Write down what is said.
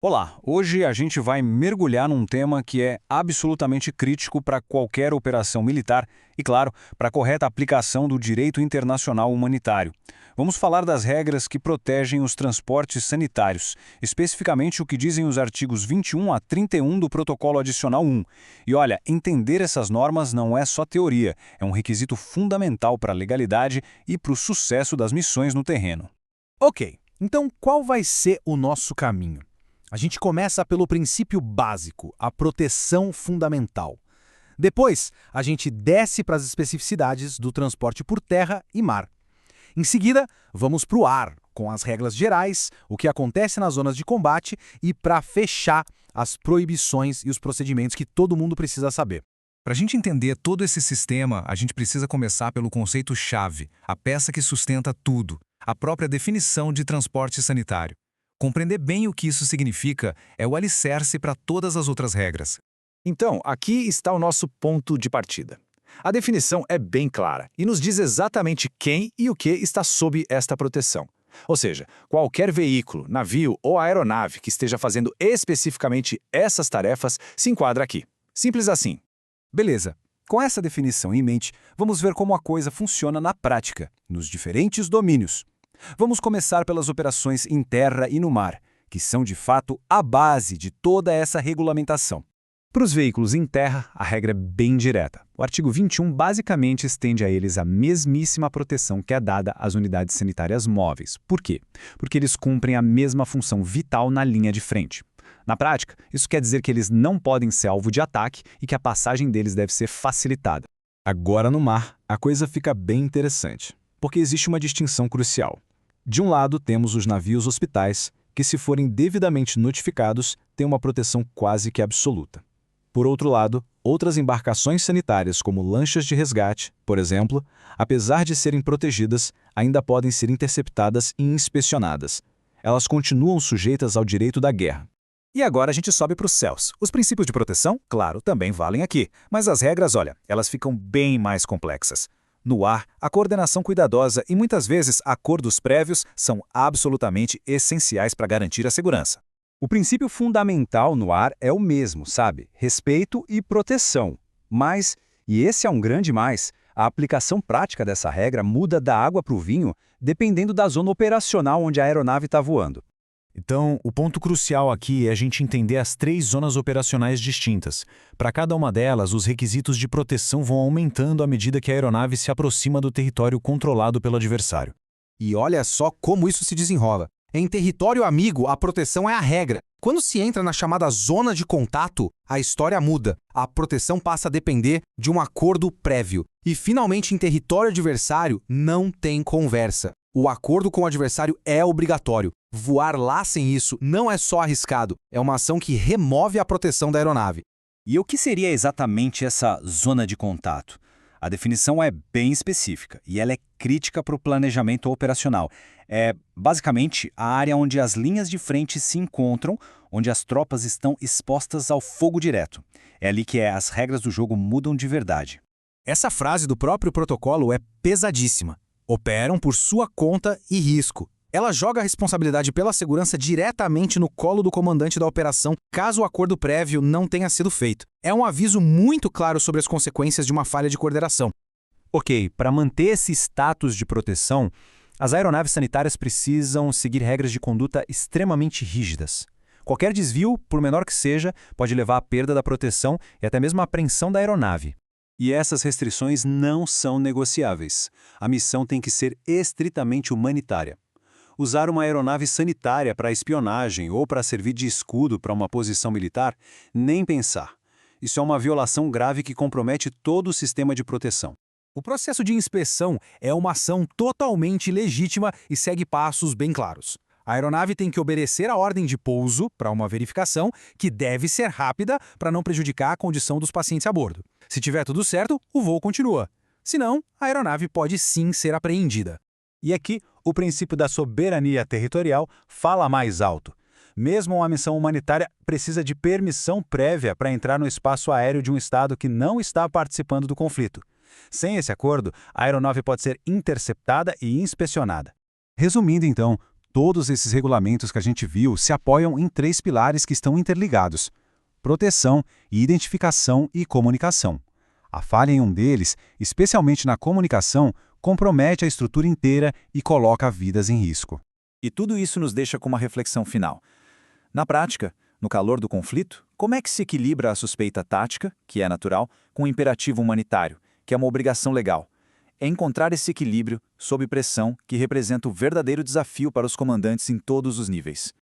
Olá, hoje a gente vai mergulhar num tema que é absolutamente crítico para qualquer operação militar e, claro, para a correta aplicação do direito internacional humanitário. Vamos falar das regras que protegem os transportes sanitários, especificamente o que dizem os artigos 21 a 31 do Protocolo Adicional 1. E olha, entender essas normas não é só teoria, é um requisito fundamental para a legalidade e para o sucesso das missões no terreno. Ok, então qual vai ser o nosso caminho? A gente começa pelo princípio básico, a proteção fundamental. Depois, a gente desce para as especificidades do transporte por terra e mar. Em seguida, vamos para o ar, com as regras gerais, o que acontece nas zonas de combate e, para fechar, as proibições e os procedimentos que todo mundo precisa saber. Para a gente entender todo esse sistema, a gente precisa começar pelo conceito-chave, a peça que sustenta tudo, a própria definição de transporte sanitário. Compreender bem o que isso significa é o alicerce para todas as outras regras. Então, aqui está o nosso ponto de partida. A definição é bem clara e nos diz exatamente quem e o que está sob esta proteção. Ou seja, qualquer veículo, navio ou aeronave que esteja fazendo especificamente essas tarefas se enquadra aqui. Simples assim. Beleza. Com essa definição em mente, vamos ver como a coisa funciona na prática, nos diferentes domínios. Vamos começar pelas operações em terra e no mar, que são de fato a base de toda essa regulamentação. Para os veículos em terra, a regra é bem direta. O artigo 21 basicamente estende a eles a mesmíssima proteção que é dada às unidades sanitárias móveis. Por quê? Porque eles cumprem a mesma função vital na linha de frente. Na prática, isso quer dizer que eles não podem ser alvo de ataque e que a passagem deles deve ser facilitada. Agora no mar, a coisa fica bem interessante, porque existe uma distinção crucial. De um lado, temos os navios hospitais, que se forem devidamente notificados, têm uma proteção quase que absoluta. Por outro lado, outras embarcações sanitárias, como lanchas de resgate, por exemplo, apesar de serem protegidas, ainda podem ser interceptadas e inspecionadas. Elas continuam sujeitas ao direito da guerra. E agora a gente sobe para os céus. Os princípios de proteção, claro, também valem aqui, mas as regras, olha, elas ficam bem mais complexas. No ar, a coordenação cuidadosa e muitas vezes acordos prévios são absolutamente essenciais para garantir a segurança. O princípio fundamental no ar é o mesmo, sabe? Respeito e proteção. Mas, e esse é um grande mais, a aplicação prática dessa regra muda da água para o vinho dependendo da zona operacional onde a aeronave está voando. Então, o ponto crucial aqui é a gente entender as 3 zonas operacionais distintas. Para cada uma delas, os requisitos de proteção vão aumentando à medida que a aeronave se aproxima do território controlado pelo adversário. E olha só como isso se desenrola. Em território amigo, a proteção é a regra. Quando se entra na chamada zona de contato, a história muda. A proteção passa a depender de um acordo prévio. E, finalmente, em território adversário, não tem conversa. O acordo com o adversário é obrigatório. Voar lá sem isso não é só arriscado, é uma ação que remove a proteção da aeronave. E o que seria exatamente essa zona de contato? A definição é bem específica e ela é crítica para o planejamento operacional. É, basicamente, a área onde as linhas de frente se encontram, onde as tropas estão expostas ao fogo direto. É ali que as regras do jogo mudam de verdade. Essa frase do próprio protocolo é pesadíssima. Operam por sua conta e risco. Ela joga a responsabilidade pela segurança diretamente no colo do comandante da operação, caso o acordo prévio não tenha sido feito. É um aviso muito claro sobre as consequências de uma falha de coordenação. Ok, para manter esse status de proteção, as aeronaves sanitárias precisam seguir regras de conduta extremamente rígidas. Qualquer desvio, por menor que seja, pode levar à perda da proteção e até mesmo à apreensão da aeronave. E essas restrições não são negociáveis. A missão tem que ser estritamente humanitária. Usar uma aeronave sanitária para espionagem ou para servir de escudo para uma posição militar, nem pensar. Isso é uma violação grave que compromete todo o sistema de proteção. O processo de inspeção é uma ação totalmente legítima e segue passos bem claros. A aeronave tem que obedecer a ordem de pouso para uma verificação que deve ser rápida para não prejudicar a condição dos pacientes a bordo. Se tiver tudo certo, o voo continua. Senão, a aeronave pode sim ser apreendida. E aqui, o princípio da soberania territorial fala mais alto. Mesmo uma missão humanitária precisa de permissão prévia para entrar no espaço aéreo de um estado que não está participando do conflito. Sem esse acordo, a aeronave pode ser interceptada e inspecionada. Resumindo, então, Todos esses regulamentos que a gente viu se apoiam em 3 pilares que estão interligados: proteção, identificação e comunicação. A falha em um deles, especialmente na comunicação, compromete a estrutura inteira e coloca vidas em risco. E tudo isso nos deixa com uma reflexão final. Na prática, no calor do conflito, como é que se equilibra a suspeita tática, que é natural, com o imperativo humanitário, que é uma obrigação legal? É encontrar esse equilíbrio, sob pressão, que representa o verdadeiro desafio para os comandantes em todos os níveis.